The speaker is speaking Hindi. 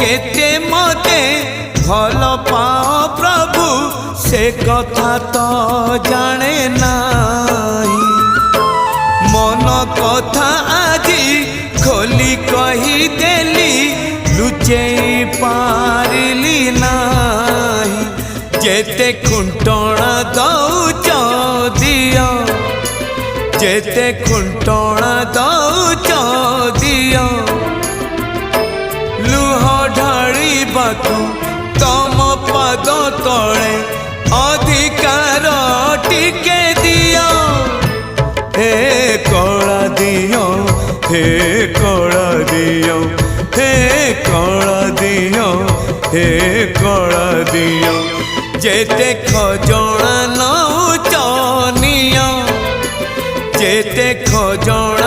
केते मते भल पाओ प्रभु से कथा तो जाने नाही। मन कथा आजी खोली कही देली लुचे पारिली नाही। जेते खुंटणा दौच दियो जेते खुंटणा दौच दियो लुह ढाळिबाकू तम पद तले अधिकार टिके दियो। हे कला दियो हे कला दियो हे कला दियो हे कला दियो। जेते खजणा नौच नियो जेते खजणा